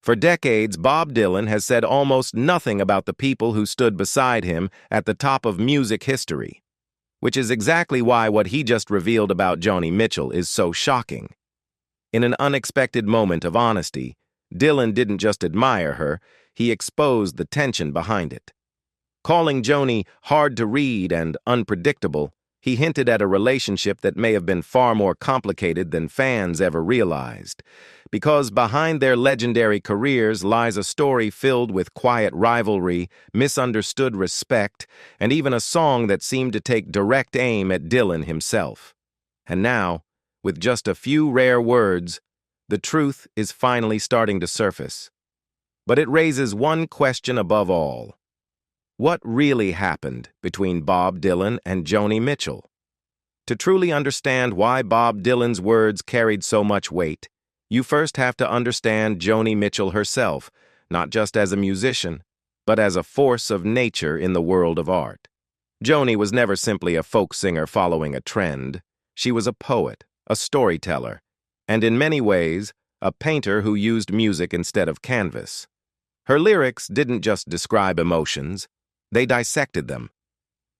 For decades, Bob Dylan has said almost nothing about the people who stood beside him at the top of music history, which is exactly why what he just revealed about Joni Mitchell is so shocking. In an unexpected moment of honesty, Dylan didn't just admire her, he exposed the tension behind it. Calling Joni hard to read and unpredictable, he hinted at a relationship that may have been far more complicated than fans ever realized, because behind their legendary careers lies a story filled with quiet rivalry, misunderstood respect, and even a song that seemed to take direct aim at Dylan himself. And now, with just a few rare words, the truth is finally starting to surface. But it raises one question above all. What really happened between Bob Dylan and Joni Mitchell? To truly understand why Bob Dylan's words carried so much weight, you first have to understand Joni Mitchell herself, not just as a musician, but as a force of nature in the world of art. Joni was never simply a folk singer following a trend. She was a poet, a storyteller, and in many ways, a painter who used music instead of canvas. Her lyrics didn't just describe emotions, they dissected them.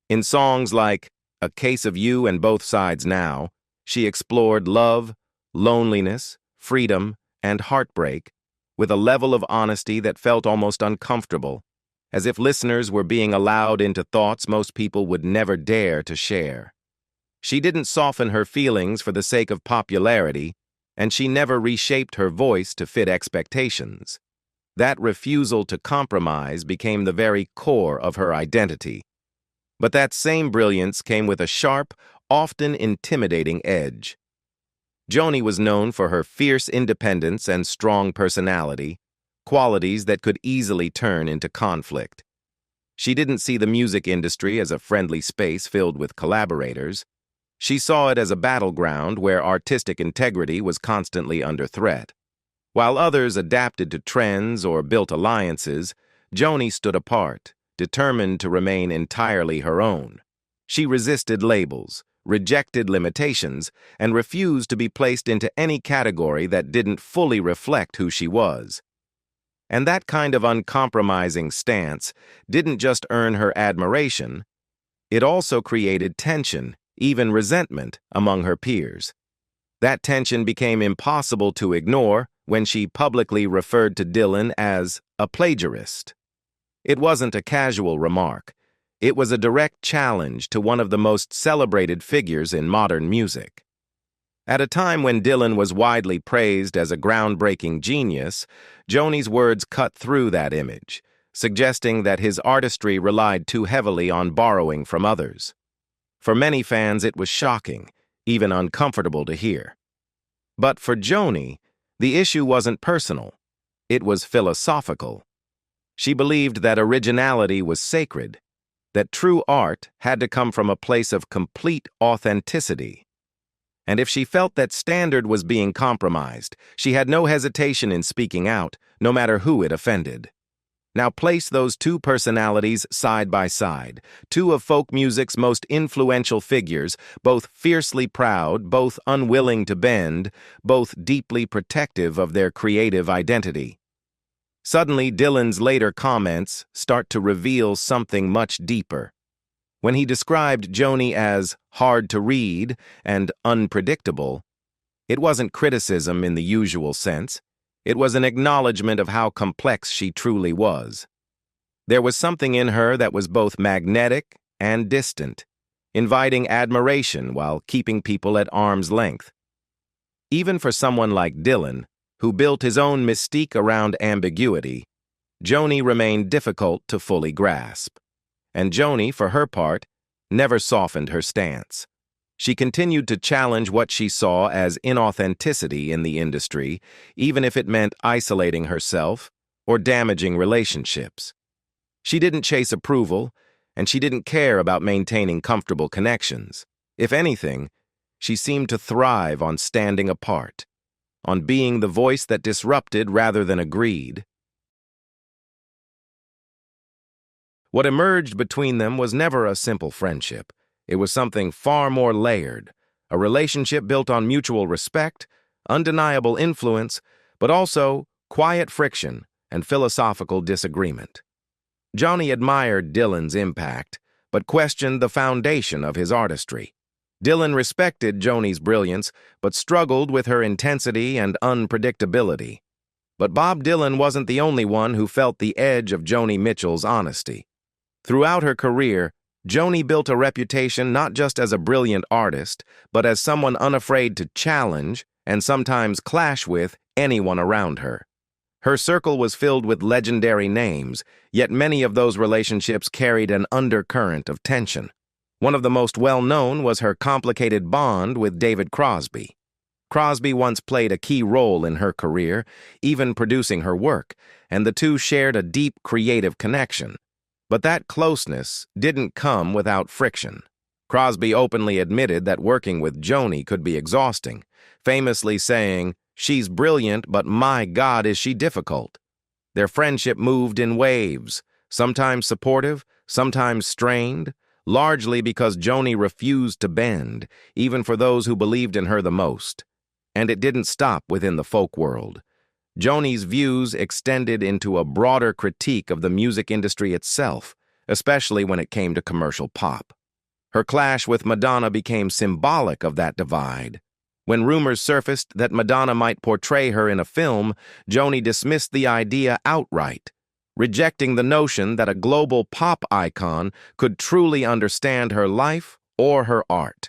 In songs like A Case of You and Both Sides Now, she explored love, loneliness, freedom, and heartbreak with a level of honesty that felt almost uncomfortable, as if listeners were being allowed into thoughts most people would never dare to share. She didn't soften her feelings for the sake of popularity, and she never reshaped her voice to fit expectations. That refusal to compromise became the very core of her identity. But that same brilliance came with a sharp, often intimidating edge. Joni was known for her fierce independence and strong personality, qualities that could easily turn into conflict. She didn't see the music industry as a friendly space filled with collaborators. She saw it as a battleground where artistic integrity was constantly under threat. While others adapted to trends or built alliances, Joni stood apart, determined to remain entirely her own. She resisted labels, rejected limitations, and refused to be placed into any category that didn't fully reflect who she was. And that kind of uncompromising stance didn't just earn her admiration, it also created tension, even resentment, among her peers. That tension became impossible to ignore when she publicly referred to Dylan as a plagiarist. It wasn't a casual remark. It was a direct challenge to one of the most celebrated figures in modern music. At a time when Dylan was widely praised as a groundbreaking genius, Joni's words cut through that image, suggesting that his artistry relied too heavily on borrowing from others. For many fans, it was shocking, even uncomfortable to hear. But for Joni, the issue wasn't personal. It was philosophical. She believed that originality was sacred, that true art had to come from a place of complete authenticity. And if she felt that standard was being compromised, she had no hesitation in speaking out, no matter who it offended. Now place those two personalities side by side, two of folk music's most influential figures, both fiercely proud, both unwilling to bend, both deeply protective of their creative identity. Suddenly, Dylan's later comments start to reveal something much deeper. When he described Joni as hard to read and unpredictable, it wasn't criticism in the usual sense. It was an acknowledgement of how complex she truly was. There was something in her that was both magnetic and distant, inviting admiration while keeping people at arm's length. Even for someone like Dylan, who built his own mystique around ambiguity, Joni remained difficult to fully grasp. And Joni, for her part, never softened her stance. She continued to challenge what she saw as inauthenticity in the industry, even if it meant isolating herself or damaging relationships. She didn't chase approval, and she didn't care about maintaining comfortable connections. If anything, she seemed to thrive on standing apart, on being the voice that disrupted rather than agreed. What emerged between them was never a simple friendship. It was something far more layered, a relationship built on mutual respect, undeniable influence, but also quiet friction, and philosophical disagreement. Joni admired Dylan's impact, but questioned the foundation of his artistry. Dylan respected Joni's brilliance, but struggled with her intensity and unpredictability. But Bob Dylan wasn't the only one who felt the edge of Joni Mitchell's honesty. Throughout her career, Joni built a reputation not just as a brilliant artist, but as someone unafraid to challenge and sometimes clash with anyone around her. Her circle was filled with legendary names, yet many of those relationships carried an undercurrent of tension. One of the most well-known was her complicated bond with David Crosby. Crosby once played a key role in her career, even producing her work, and the two shared a deep creative connection. But that closeness didn't come without friction. Crosby openly admitted that working with Joni could be exhausting, famously saying, "She's brilliant, but my God, is she difficult." Their friendship moved in waves, sometimes supportive, sometimes strained, largely because Joni refused to bend, even for those who believed in her the most. And it didn't stop within the folk world. Joni's views extended into a broader critique of the music industry itself, especially when it came to commercial pop. Her clash with Madonna became symbolic of that divide. When rumors surfaced that Madonna might portray her in a film, Joni dismissed the idea outright, rejecting the notion that a global pop icon could truly understand her life or her art.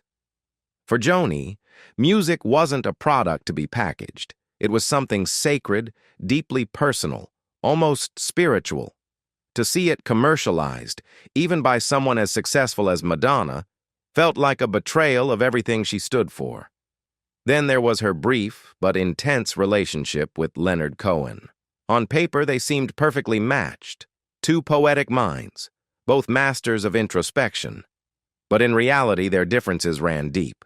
For Joni, music wasn't a product to be packaged. It was something sacred, deeply personal, almost spiritual. To see it commercialized, even by someone as successful as Madonna, felt like a betrayal of everything she stood for. Then there was her brief but intense relationship with Leonard Cohen. On paper, they seemed perfectly matched, two poetic minds, both masters of introspection. But in reality, their differences ran deep.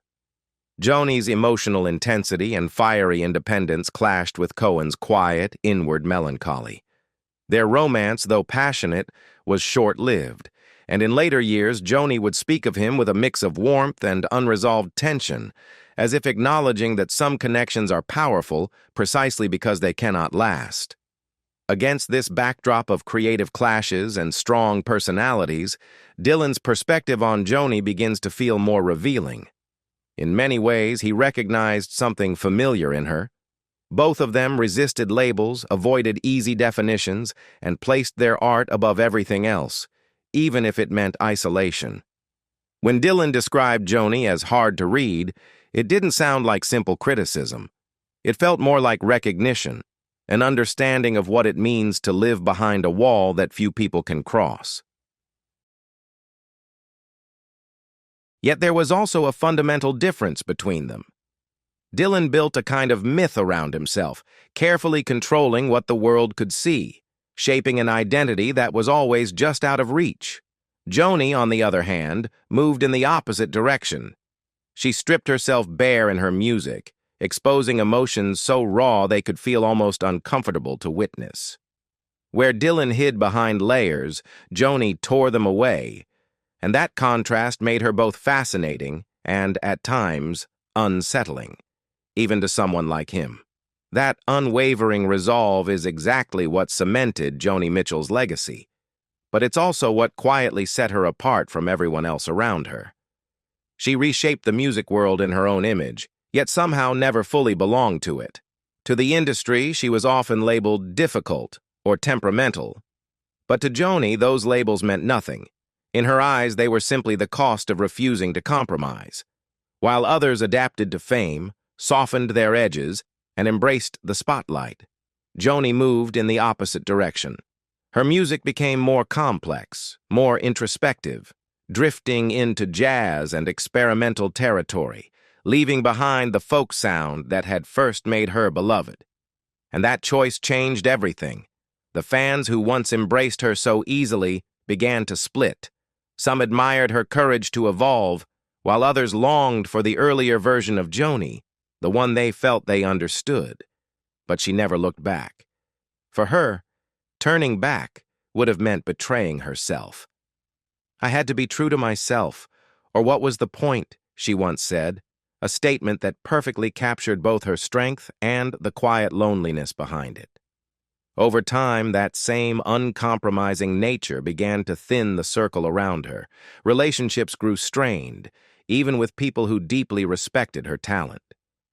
Joni's emotional intensity and fiery independence clashed with Cohen's quiet, inward melancholy. Their romance, though passionate, was short-lived, and in later years, Joni would speak of him with a mix of warmth and unresolved tension, as if acknowledging that some connections are powerful precisely because they cannot last. Against this backdrop of creative clashes and strong personalities, Dylan's perspective on Joni begins to feel more revealing. In many ways, he recognized something familiar in her. Both of them resisted labels, avoided easy definitions, and placed their art above everything else, even if it meant isolation. When Dylan described Joni as hard to read, it didn't sound like simple criticism. It felt more like recognition, an understanding of what it means to live behind a wall that few people can cross. Yet there was also a fundamental difference between them. Dylan built a kind of myth around himself, carefully controlling what the world could see, shaping an identity that was always just out of reach. Joni, on the other hand, moved in the opposite direction. She stripped herself bare in her music, exposing emotions so raw they could feel almost uncomfortable to witness. Where Dylan hid behind layers, Joni tore them away, and that contrast made her both fascinating and, at times, unsettling, even to someone like him. That unwavering resolve is exactly what cemented Joni Mitchell's legacy, but it's also what quietly set her apart from everyone else around her. She reshaped the music world in her own image, yet somehow never fully belonged to it. To the industry, she was often labeled difficult or temperamental. But to Joni, those labels meant nothing. In her eyes, they were simply the cost of refusing to compromise. While others adapted to fame, softened their edges, and embraced the spotlight, Joni moved in the opposite direction. Her music became more complex, more introspective, drifting into jazz and experimental territory, leaving behind the folk sound that had first made her beloved. And that choice changed everything. The fans who once embraced her so easily began to split. Some admired her courage to evolve, while others longed for the earlier version of Joni, the one they felt they understood. But she never looked back. For her, turning back would have meant betraying herself. "I had to be true to myself, or what was the point?" she once said, a statement that perfectly captured both her strength and the quiet loneliness behind it. Over time, that same uncompromising nature began to thin the circle around her. Relationships grew strained, even with people who deeply respected her talent.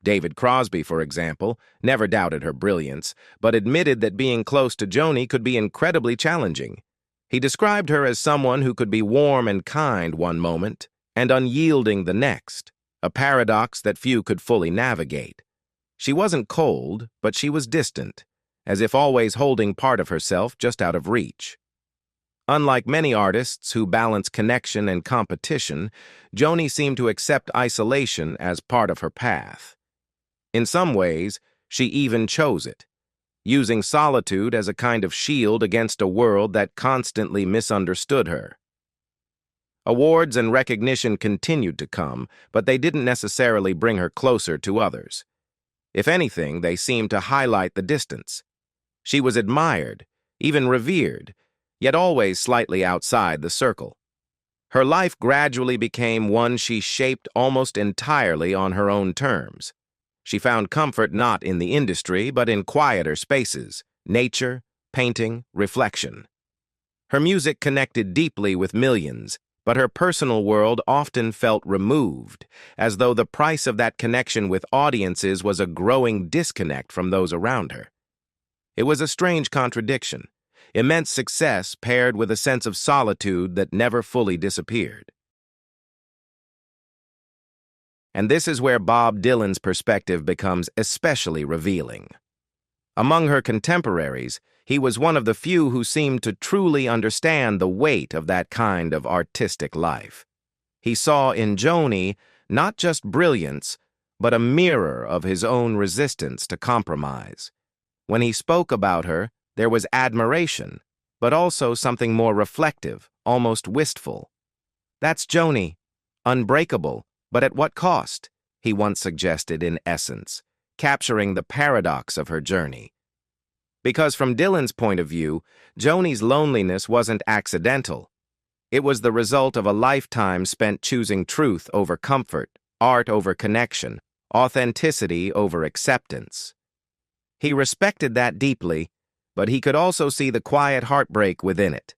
David Crosby, for example, never doubted her brilliance, but admitted that being close to Joni could be incredibly challenging. He described her as someone who could be warm and kind one moment and unyielding the next, a paradox that few could fully navigate. She wasn't cold, but she was distant, as if always holding part of herself just out of reach. Unlike many artists who balance connection and competition, Joni seemed to accept isolation as part of her path. In some ways, she even chose it, using solitude as a kind of shield against a world that constantly misunderstood her. Awards and recognition continued to come, but they didn't necessarily bring her closer to others. If anything, they seemed to highlight the distance. She was admired, even revered, yet always slightly outside the circle. Her life gradually became one she shaped almost entirely on her own terms. She found comfort not in the industry, but in quieter spaces, nature, painting, reflection. Her music connected deeply with millions, but her personal world often felt removed, as though the price of that connection with audiences was a growing disconnect from those around her. It was a strange contradiction, immense success paired with a sense of solitude that never fully disappeared. And this is where Bob Dylan's perspective becomes especially revealing. Among her contemporaries, he was one of the few who seemed to truly understand the weight of that kind of artistic life. He saw in Joni not just brilliance, but a mirror of his own resistance to compromise. When he spoke about her, there was admiration, but also something more reflective, almost wistful. "That's Joni, unbreakable, but at what cost?" he once suggested in essence, capturing the paradox of her journey. Because from Dylan's point of view, Joni's loneliness wasn't accidental. It was the result of a lifetime spent choosing truth over comfort, art over connection, authenticity over acceptance. He respected that deeply, but he could also see the quiet heartbreak within it.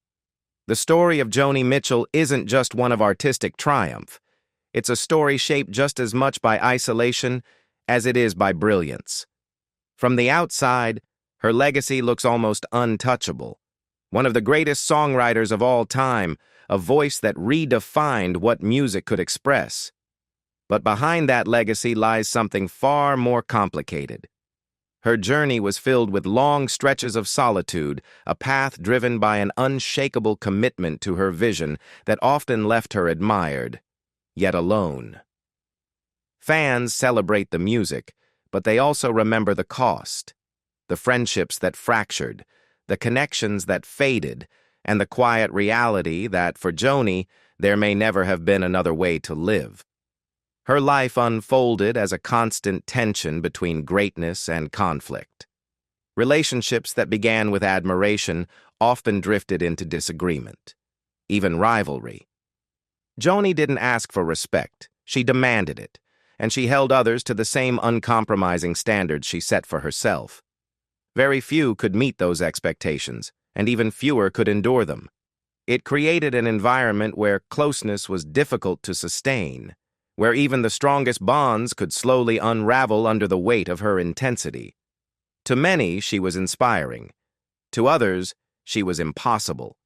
The story of Joni Mitchell isn't just one of artistic triumph. It's a story shaped just as much by isolation as it is by brilliance. From the outside, her legacy looks almost untouchable. One of the greatest songwriters of all time, a voice that redefined what music could express. But behind that legacy lies something far more complicated. Her journey was filled with long stretches of solitude, a path driven by an unshakable commitment to her vision that often left her admired, yet alone. Fans celebrate the music, but they also remember the cost, the friendships that fractured, the connections that faded, and the quiet reality that, for Joni, there may never have been another way to live. Her life unfolded as a constant tension between greatness and conflict. Relationships that began with admiration often drifted into disagreement, even rivalry. Joni didn't ask for respect, she demanded it, and she held others to the same uncompromising standards she set for herself. Very few could meet those expectations, and even fewer could endure them. It created an environment where closeness was difficult to sustain, where even the strongest bonds could slowly unravel under the weight of her intensity. To many, she was inspiring. To others, she was impossible.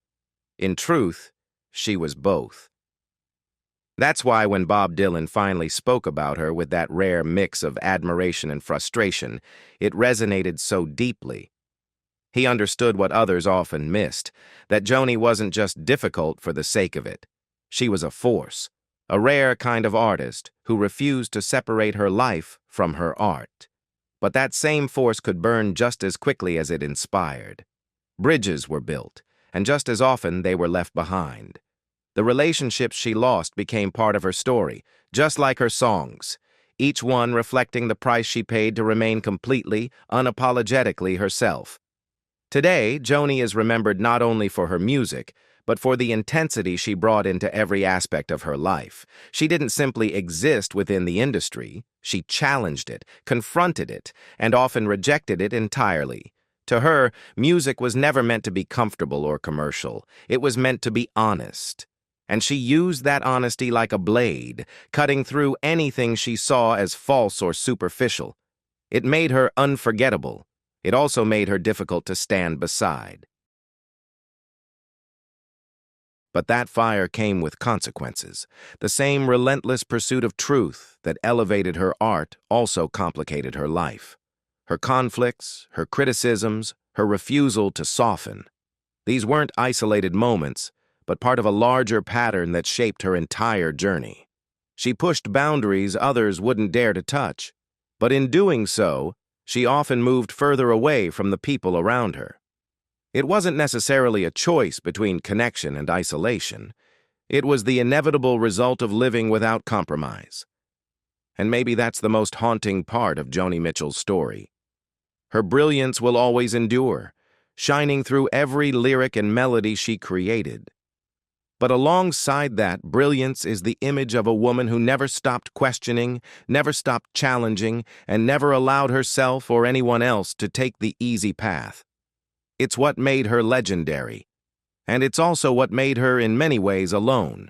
In truth, she was both. That's why when Bob Dylan finally spoke about her with that rare mix of admiration and frustration, it resonated so deeply. He understood what others often missed, that Joni wasn't just difficult for the sake of it. She was a force, a rare kind of artist who refused to separate her life from her art. But that same force could burn just as quickly as it inspired. Bridges were built, and just as often they were left behind. The relationships she lost became part of her story, just like her songs, each one reflecting the price she paid to remain completely, unapologetically herself. Today, Joni is remembered not only for her music, but for the intensity she brought into every aspect of her life. She didn't simply exist within the industry, she challenged it, confronted it, and often rejected it entirely, To her, music was never meant to be comfortable or commercial. It was meant to be honest. And she used that honesty like a blade, cutting through anything she saw as false or superficial. It made her unforgettable. It also made her difficult to stand beside. But that fire came with consequences. The same relentless pursuit of truth that elevated her art also complicated her life. Her conflicts, her criticisms, her refusal to soften. These weren't isolated moments, but part of a larger pattern that shaped her entire journey. She pushed boundaries others wouldn't dare to touch, but in doing so, she often moved further away from the people around her. It wasn't necessarily a choice between connection and isolation. It was the inevitable result of living without compromise. And maybe that's the most haunting part of Joni Mitchell's story. Her brilliance will always endure, shining through every lyric and melody she created. But alongside that brilliance is the image of a woman who never stopped questioning, never stopped challenging, and never allowed herself or anyone else to take the easy path. It's what made her legendary, and it's also what made her in many ways alone.